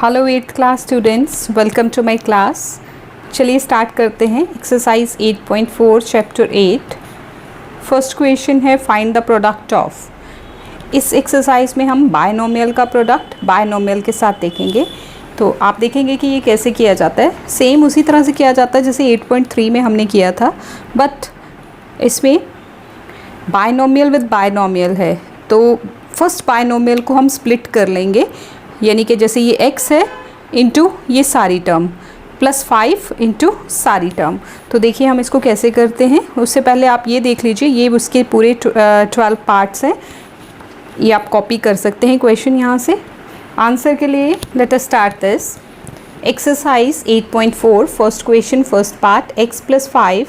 Hello 8th class students, welcome to my class. चलिए start करते हैं। Exercise 8.4 chapter 8। फर्स्ट क्वेश्चन है find the product of. इस exercise में हम बायनोमियल का प्रोडक्ट बायनोमियल के साथ देखेंगे। तो आप देखेंगे कि ये कैसे किया जाता है। सेम उसी तरह से किया जाता है जैसे 8.3 में हमने किया था, बट इसमें बायनोमियल विद बायनोमियल है। तो फर्स्ट बायनोमियल को हम स्प्लिट कर लेंगे, यानी कि जैसे ये x है इंटू ये सारी टर्म प्लस 5 इंटू सारी टर्म। तो देखिए हम इसको कैसे करते हैं। उससे पहले आप ये देख लीजिए, ये उसके पूरे 12 पार्ट्स हैं। ये आप कॉपी कर सकते हैं क्वेश्चन यहाँ से। आंसर के लिए let us start this. Exercise 8.4 first question first part x + 5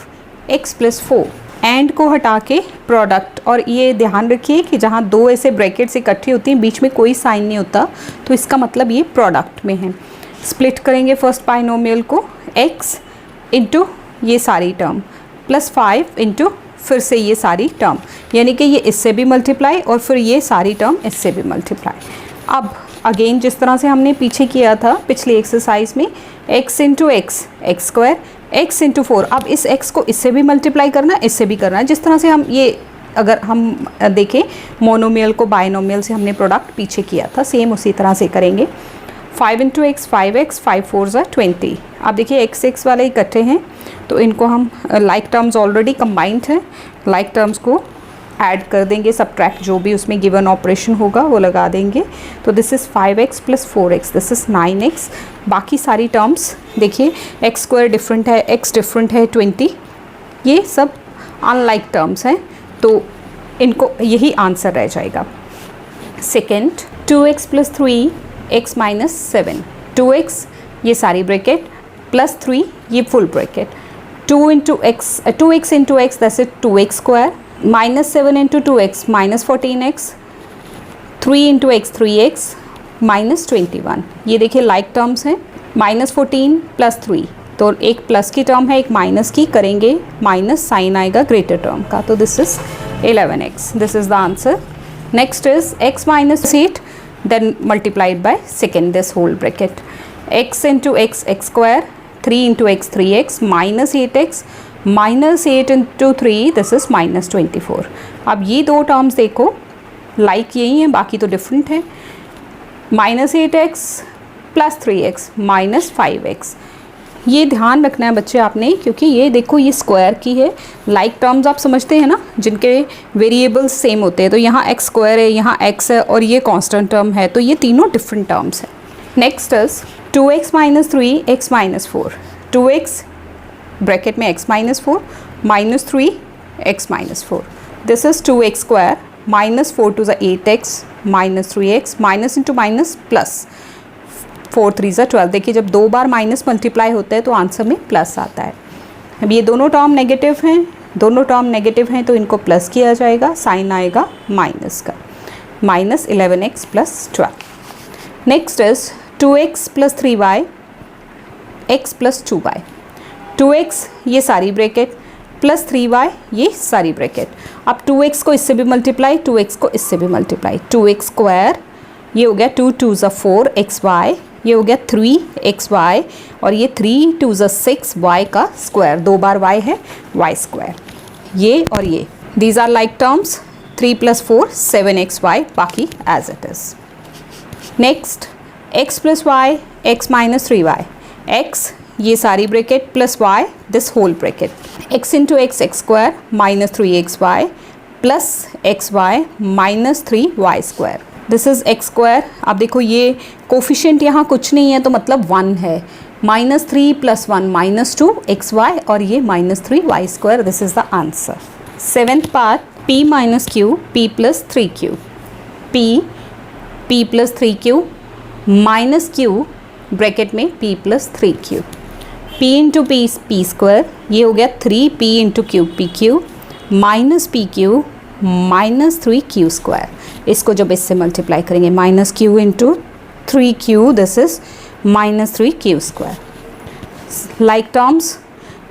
x + 4 and को हटा के प्रोडक्ट। और ये ध्यान रखिए कि जहाँ दो ऐसे ब्रैकेट्स इकट्ठी होती हैं, बीच में कोई साइन नहीं होता, तो इसका मतलब ये प्रोडक्ट में है। स्प्लिट करेंगे फर्स्ट बायनोमियल को, x इंटू ये सारी टर्म प्लस 5 इंटू फिर से ये सारी टर्म, यानी कि ये इससे भी मल्टीप्लाई और फिर ये सारी टर्म इससे भी मल्टीप्लाई। अब अगेन जिस तरह से हमने पीछे किया था पिछली एक्सरसाइज में, x into x x square, x into 4। अब इस x को इससे भी मल्टीप्लाई करना है, इससे भी करना है। जिस तरह से हम ये अगर हम देखें मोनोमियल को बायनोमियल से हमने प्रोडक्ट पीछे किया था, सेम उसी तरह से करेंगे। 5 इंटू एक्स 5x, 5 4 20। अब देखिए x वाले इकट्ठे हैं, तो इनको हम लाइक टर्म्स ऑलरेडी कंबाइंड हैं, लाइक टर्म्स को ऐड कर देंगे, सब्ट्रैक्ट जो भी उसमें गिवन ऑपरेशन होगा वो लगा देंगे। तो this is 5x + 4x, this is 9x। बाकी सारी टर्म्स देखिए, एक्स स्क्वायर डिफरेंट है, x डिफरेंट है 20, ये सब अनलाइक टर्म्स हैं, तो इनको यही आंसर रह जाएगा। सेकेंड 2x + 3x - 7, 2x ये सारी ब्रैकेट प्लस 3 ये full bracket, 2x into x that's it 2x square, -7 into 2x -14x, 3 into x 3x -21। ये देखिए लाइक टर्म्स हैं। -14 + 3, तो एक प्लस की टर्म है एक माइनस की, करेंगे माइनस साइन आएगा ग्रेटर टर्म का, तो this is 11x। This is the answer. Next is x - 8 then multiplied by second this whole bracket, x into x x square, 3 into x 3x -8x, -8 into 3 this is -24। अब ये दो terms देखो like यही हैं, बाकी तो different है। -8x + 3x -5x, ये ध्यान रखना है बच्चे आपने, क्योंकि ये देखो ये स्क्वायर की है। लाइक टर्म्स आप समझते हैं ना, जिनके वेरिएबल्स सेम होते हैं, तो यहाँ x स्क्वायर है, यहाँ x है और ये कांस्टेंट टर्म है, तो ये तीनों डिफरेंट टर्म्स हैं। Next is 2x - 3 x - 4, 2x bracket में x - 4 -3 x - 4, this is 2x square, -4 × 8x -3x, minus into minus plus, 4 3 12। देखिए जब दो बार माइनस मल्टीप्लाई होता है तो आंसर में प्लस आता है। अब ये दोनों टर्म नेगेटिव हैं, दोनों टर्म नेगेटिव हैं, तो इनको प्लस किया जाएगा, साइन आएगा माइनस का, -11x + 12। Next is 2x + 3y x + 2y, 2x ये सारी ब्रैकेट प्लस 3y ये सारी ब्रैकेट। अब 2x को इससे भी मल्टीप्लाई, 2x को इससे भी मल्टीप्लाई, 2x स्क्वायर, ये हो गया 2 2 4xy, ये हो गया 3xy, और ये 3 2 6y का स्क्वायर, दो बार y है y स्क्वायर, ये और ये these are like terms. 3 + 4 7xy, बाकी as it is. Next x + y x - 3y, x ये सारी bracket plus y this whole bracket, x into x x square -3xy plus xy -3y स्क्वायर, this is x square. अब देखो ये coefficient यहाँ कुछ नहीं है, तो मतलब 1 है, -3 + 1 -2xy और ये -3y स्क्वायर, this is the answer. Seventh part p - q p + 3q, p + 3q -q bracket में p + 3q, p into p p square, ये हो गया 3p into Q pq -pq -3q square. इसको जब इससे मल्टीप्लाई करेंगे -q into 3q, this is -3q square. Like terms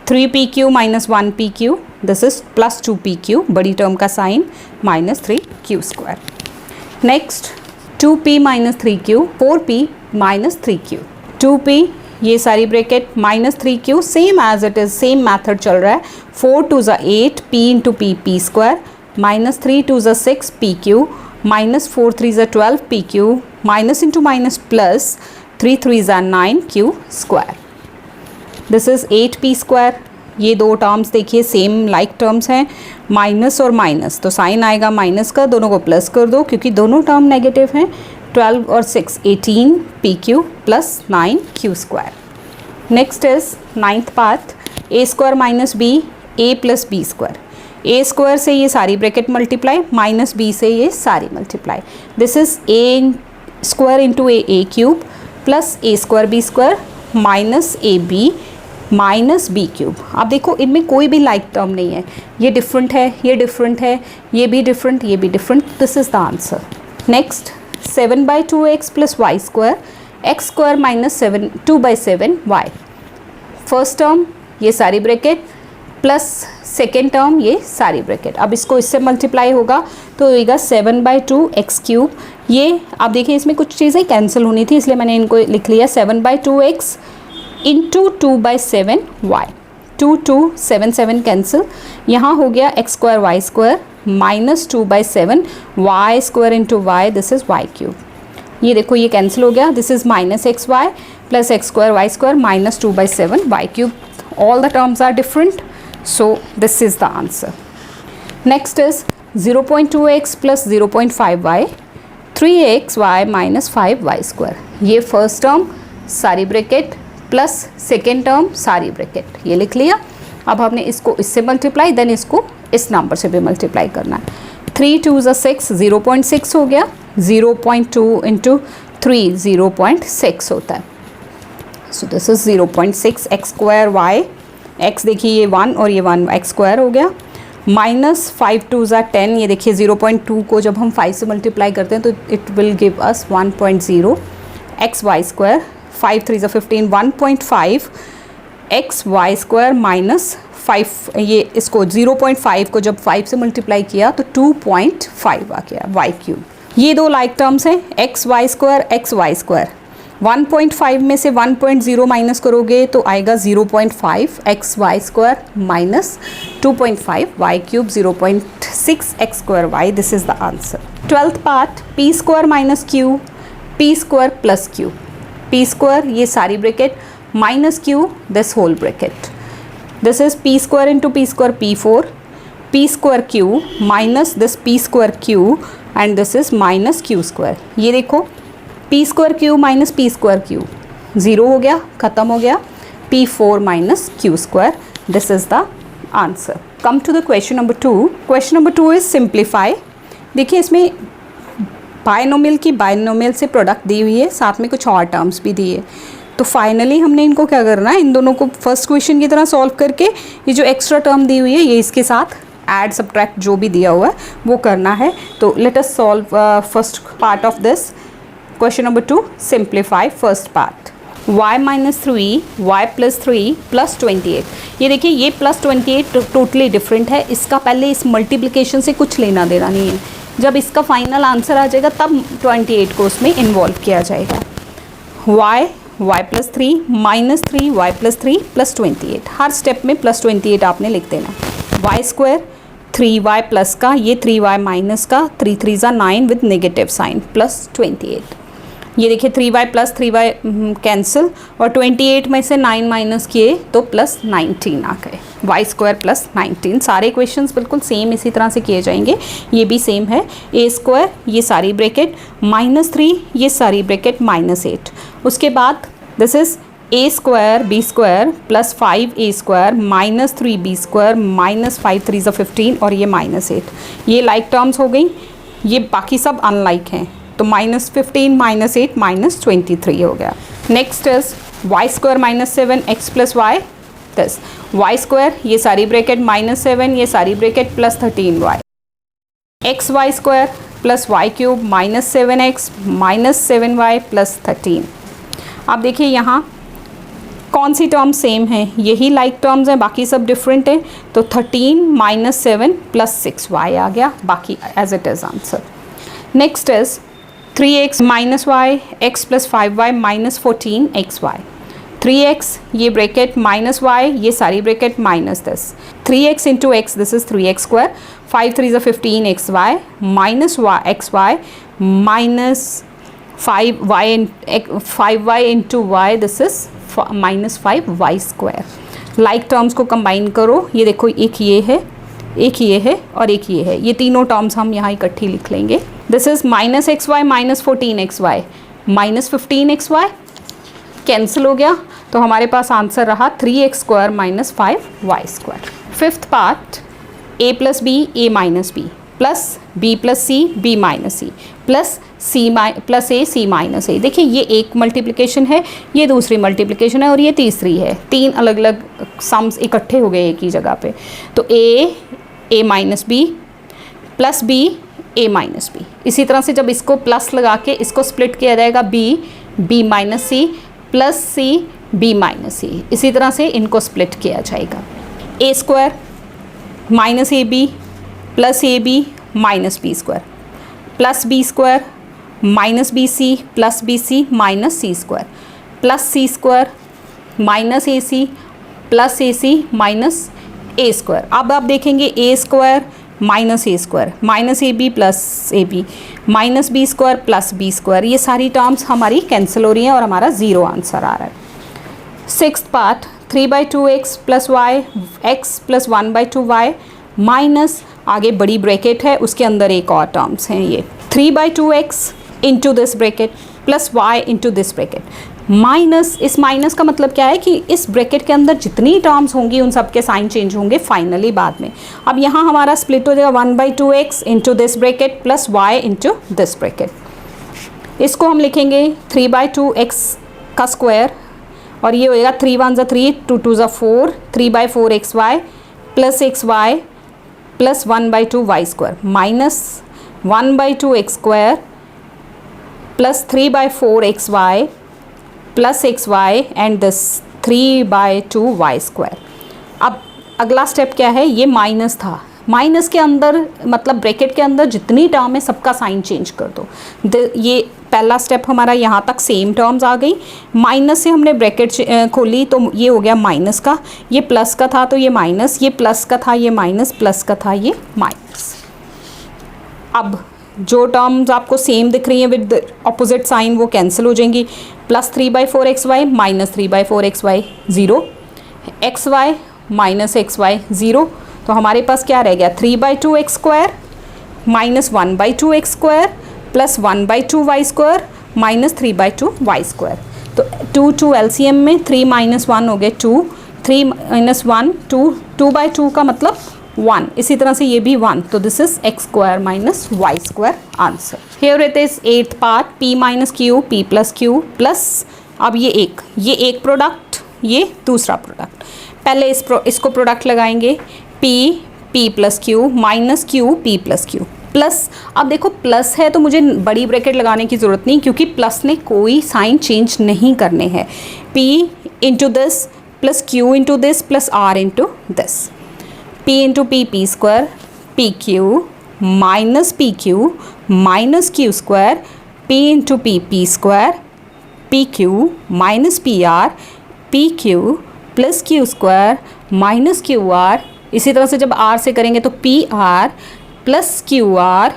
3pq - 1pq, this is + 2pq, बड़ी term का sign -3q square. Next 2p - 3q, 4p minus 3q, 2p ये सारी bracket minus 3q, same as it is, same method चल रहा है. 4 2 ज़ा 8 p into p p square, minus 3 2 ज़ा 6 P Q, minus 4 3 ज़ा 12 P Q, minus into minus plus 3 3 ज़ा 9 q square. This is 8p square. ये दो टर्म्स देखिए सेम लाइक टर्म्स हैं, माइनस और माइनस, तो साइन आएगा माइनस का, दोनों को प्लस कर दो क्योंकि दोनों टर्म नेगेटिव हैं. 12 और 6 18 p q plus 9 q square. Next is ninth part, a square minus b a plus B square. A square से ये सारी ब्रैकेट मल्टीप्लाई, माइनस बी से ये सारी multiply. This is a square into a cube plus a square b square minus A B minus b cube. अब देखो इनमें कोई भी लाइक टर्म नहीं है, ये डिफरेंट है, ये डिफरेंट है, ये भी डिफरेंट, ये भी different. This is the answer. Next 7/2x plus y square, x square minus 2/7 y. First term ये सारी ब्रैकेट प्लस सेकेंड टर्म ये सारी ब्रैकेट. अब इसको इससे मल्टीप्लाई होगा तो होगा 7/2x क्यूब. ये आप देखिए इसमें कुछ चीज़ें कैंसिल होनी थी इसलिए मैंने इनको लिख लिया 7/2x इंटू 2/7 वाई. 2 2 7 7 कैंसिल. यहाँ हो गया x square y square minus 2/7 y square into y, this is y cube. ये देखो ये कैंसिल हो गया. This is minus x y plus x square y square minus 2/7 y cube. All the terms are different, so this is the answer. Next is 0.2x plus 0.5y, 3xy minus 5y square. ये first term सारी bracket plus second term सारी bracket, ये लिख लिया. अब हमने इसको इससे मल्टीप्लाई, देन इसको इस नंबर से भी मल्टीप्लाई करना है. 3 2 ज़ा 6 0.6 हो गया. 0.2 इंटू 3 0.6 होता है. So this is 0.6 x square y. X देखिए ये 1 और ये 1 एक्स स्क्वायर हो गया. माइनस 5 2 ज़ा 10, ये देखिए 0.2 को जब हम 5 से मल्टीप्लाई करते हैं तो it will give us 1.0 x y square. 5 3 ज़ा 15 1.5 एक्स वाई स्क्वायर माइनस 5, ये इसको 0.5 को जब 5 से मल्टीप्लाई किया तो 2.5 आ गया वाई क्यूब. ये दो लाइक टर्म्स हैं, x y square x y square. 1.5 में से 1.0 माइनस करोगे तो आएगा 0.5 x y square minus 2.5 y cube 0.6 x square y. This is the answer. 12th part, p square minus q p square plus q. P square ये सारी bracket minus q this whole bracket. This is p square into p square P4, p square Q minus this P square Q and this is minus Q square. ये देखो P square Q minus P square Q, zero हो गया, ख़त्म हो गया. P4 minus Q square, this is the answer. Come to the question number 2. Question number 2 is simplify. देखिए इसमें binomial की बायनोमियल से प्रोडक्ट दी हुई है, साथ में कुछ और टर्म्स भी दिए. तो फाइनली हमने इनको क्या करना है, इन दोनों को फर्स्ट क्वेश्चन की तरह सॉल्व करके ये जो एक्स्ट्रा टर्म दी हुई है ये इसके साथ ऐड सब्ट्रैक्ट जो भी दिया हुआ है वो करना है. तो let us solve first part of this question number 2. Simplify first part. y minus 3 y plus 3 plus 28. ये देखिए ये प्लस 28 टोटली डिफरेंट है. इसका पहले इस मल्टीप्लिकेशन से कुछ लेना देना नहीं है. जब इसका फाइनल आंसर आ जाएगा तब 28 को उसमें इन्वॉल्व किया जाएगा. y plus 3 minus 3 y plus 3 plus 28. हर स्टेप में प्लस 28 आपने लिख देना. y स्क्वायर 3y प्लस का, ये 3y माइनस का, 3 3 ज़ा 9 विद नेगेटिव साइन प्लस 28. ये देखिए 3y प्लस 3y कैंसिल और 28 में से 9 माइनस किए तो प्लस 19 आ गए. y square plus 19. सारे क्वेश्चंस बिल्कुल सेम इसी तरह से किए जाएंगे. ये भी सेम है. a स्क्वायर ये सारी ब्रैकेट माइनस 3 ये सारी ब्रैकेट माइनस 8. उसके बाद this is a square b square plus 5a square minus 3b square minus 5 3 ज़ा 15 और ये माइनस 8. ये लाइक टर्म्स हो गई. ये बाकी सब अनलाइक हैं तो माइनस 15 माइनस 8 माइनस 23 हो गया. Next is y square minus 7 x plus y. This y square ये सारी ब्रैकेट माइनस 7 ये सारी bracket plus 13 y. X y square plus y cube minus 7x minus 7y plus 13. आप देखिए यहाँ कौन सी टर्म सेम है, यही लाइक टर्म्स हैं, बाकी सब डिफरेंट है. तो 13 माइनस 7 प्लस 6y आ गया, बाकी as it is answer. Next is 3x minus y x plus 5y minus 14xy, 3x ये ब्रैकेट माइनस वाई ये सारी bracket minus 10, 3x into x this is 3x square, 5 3 15xy minus x Y minus 5y into y this is minus 5y square. Like terms को combine करो, ये देखो एक ये है, एक ये है और एक ये है, ये तीनों टर्म्स हम यहाँ इकट्ठी लिख लेंगे। This is minus x Y minus 14xy minus 15xy cancel हो गया, तो हमारे पास आंसर रहा 3x square minus 5y square. Fifth part a plus B A minus B plus B plus C B minus C plus C plus A C minus A. देखिए ये एक multiplication है, ये दूसरी मल्टीप्लिकेशन है और ये तीसरी है, तीन अलग अलग सम्स इकट्ठे हो गए एक ही जगह पे। तो ए minus B plus B A minus B. इसी तरह से जब इसको प्लस लगा के इसको स्प्लिट किया जाएगा B minus C plus C B minus C, इसी तरह से इनको स्प्लिट किया जाएगा। A square minus A B plus A B minus B square plus B square minus B C plus B C minus C square plus C square minus A C plus A C minus A square. अब आप देखेंगे A square minus A square minus A B plus A B minus B square plus B square, ये सारी terms हमारी cancel हो रही हैं और हमारा ज़ीरो आंसर आ रहा है। Sixth part 3/2x plus y x plus 1/2y minus आगे बड़ी ब्रैकेट है उसके अंदर एक और टर्म्स हैं, ये 3/2x into this bracket plus y into this bracket minus, इस माइनस का मतलब क्या है कि इस ब्रैकेट के अंदर जितनी टर्म्स होंगी उन सब के साइन चेंज होंगे फाइनली बाद में। अब यहाँ हमारा स्प्लिट हो जाएगा 1/2x into this bracket plus y into this bracket. इसको हम लिखेंगे 3/2x का स्क्वायर और ये होएगा 3 1 3 2 2 4 3/4xy plus xy plus 1/2y square minus 1/2x square plus 3/4xy plus xy and this 3/2y square. अब अगला स्टेप क्या है, ये माइनस था, माइनस के अंदर मतलब ब्रैकेट के अंदर जितनी टर्म है सबका साइन चेंज कर दो। ये पहला स्टेप हमारा यहाँ तक सेम टर्म्स आ गई, माइनस से हमने ब्रैकेट खोली तो ये हो गया माइनस का, ये प्लस का था तो ये माइनस, ये प्लस का था ये माइनस, प्लस का था ये माइनस। अब जो टर्म्स आपको सेम दिख रही हैं विद ऑपोजिट साइन वो कैंसिल हो जाएंगी। Plus 3/4xy minus 3/4xy 0, xy minus xy 0, तो हमारे पास क्या रह गया 3/2x square minus 1/2x square plus 1/2y square minus 3/2y square. तो 2 एलसीएम में 3 - 1 हो गए 2, 3 - 1 2, 2/2 का मतलब 1, इसी तरह से ये भी 1, तो this is x square minus y square answer. Here it is 8th part p minus q p plus q plus, अब ये एक प्रोडक्ट ये दूसरा प्रोडक्ट, पहले इसको प्रोडक्ट लगाएंगे p plus q minus q p plus q plus, अब देखो प्लस है तो मुझे बड़ी ब्रैकेट लगाने की ज़रूरत नहीं क्योंकि प्लस ने कोई साइन चेंज नहीं करने हैं। p into this plus q into this plus r into this, p into p square P Q minus q square p into p square P Q minus P q plus q square minus QR, इसी तरह से जब r से करेंगे तो PR plus QR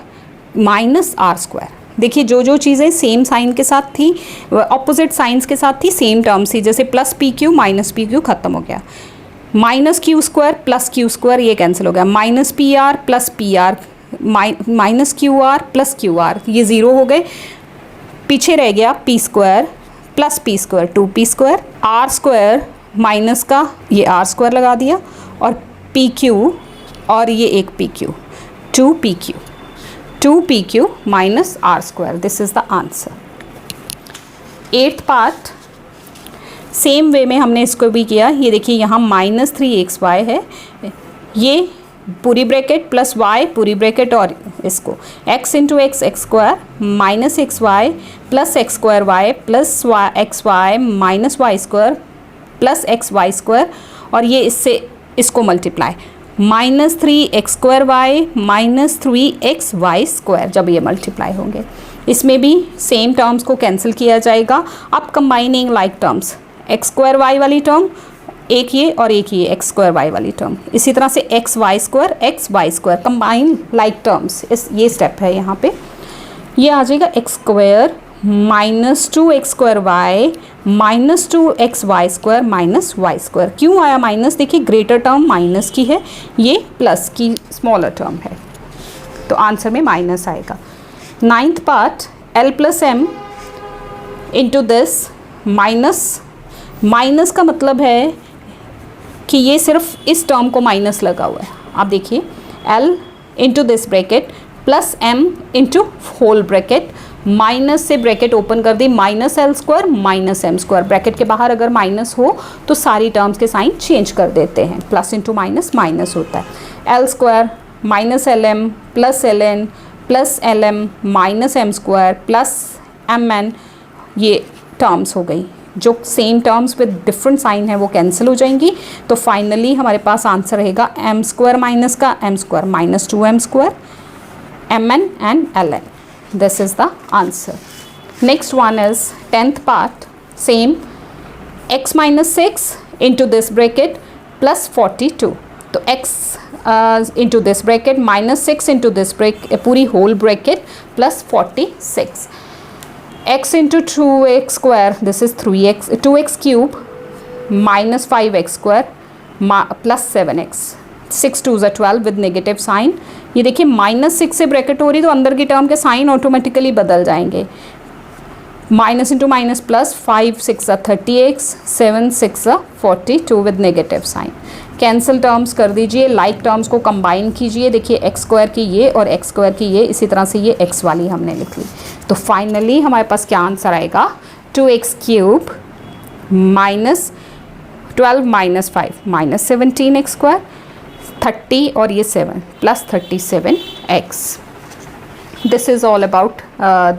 minus R square. देखिए जो चीज़ें सेम साइन के साथ थी ऑपोजिट साइंस के साथ थी सेम टर्म्स थी, जैसे प्लस PQ माइनस PQ ख़त्म हो गया, minus q square plus q square ये कैंसिल हो गया, minus PR plus PR minus QR plus QR ये ज़ीरो हो गए, पीछे रह गया p square plus p square 2p square, r square minus का ये r स्क्वायर लगा दिया और pq और ये एक pq 2pq minus r square, this is the answer. 8th part same way में हमने इसको भी किया, ये देखिए यहाँ माइनस 3xy है, ये पूरी ब्रैकेट प्लस y पूरी ब्रैकेट और इसको x into x square minus xy plus x square y plus xy minus y square plus xy square और ये इससे इसको multiply minus 3x square y minus 3xy square, जब ये मल्टीप्लाई होंगे इसमें भी सेम टर्म्स को कैंसिल किया जाएगा। अब combining like terms, x square y वाली टर्म एक ये और एक ये एक्स स्क्वायर वाई वाली टर्म, इसी तरह से x y square combine like terms, इस ये स्टेप है यहाँ पे। ये आ जाएगा x square minus 2x square y minus 2x y square minus y square. क्यों आया माइनस? देखिए ग्रेटर टर्म माइनस की है, ये प्लस की स्मॉलर टर्म है, तो आंसर में माइनस आएगा। 9th part l plus m into this minus का मतलब है कि ये सिर्फ इस टर्म को माइनस लगा हुआ है। आप देखिए l into this bracket plus m into whole bracket, minus से ब्रैकेट ओपन कर दी, minus L square minus M square. Bracket के बाहर अगर माइनस हो तो सारी टर्म्स के साइन चेंज कर देते हैं, प्लस इंटू माइनस माइनस होता है। L square minus l m plus l n plus l m minus M square plus m n, ये टर्म्स हो गई। जो same terms with different sign है वो कैंसिल हो जाएंगी, तो फाइनली हमारे पास आंसर रहेगा एम स्क्वायर माइनस का m square minus 2m square mn and ln. This is the answer. Next one is 10th part, same, x minus 6 into this bracket plus 42. तो x into this bracket minus 6 into this bracket, पूरी whole bracket plus 46. x into 2x square, this is 3x, 2x cube minus 5x square plus 7x. 6 2 is 12 with negative sign. ये देखिए minus 6 से bracket हो रही तो अंदर की term के साइन ऑटोमेटिकली बदल जाएंगे। Minus into minus plus, 5 6 30x, 7 6 42 with negative sign. Cancel terms कर दीजिए, लाइक टर्म्स को कंबाइन कीजिए। देखिए एक्स स्क्वायर की ये और एक्स स्क्वायर की ये, इसी तरह से ये एक्स वाली हमने लिख ली। तो फाइनली हमारे पास क्या आंसर आएगा? 2x cube minus 12 minus 5 minus 17x square 30 और ये 7 plus 37x। This is all about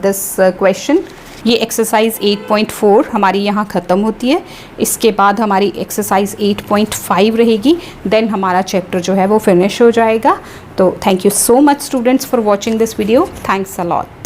this question. ये एक्सरसाइज 8.4 हमारी यहाँ ख़त्म होती है। इसके बाद हमारी एक्सरसाइज 8.5 रहेगी, देन हमारा चैप्टर जो है वो फिनिश हो जाएगा। तो thank you so much students for watching this video. Thanks a lot.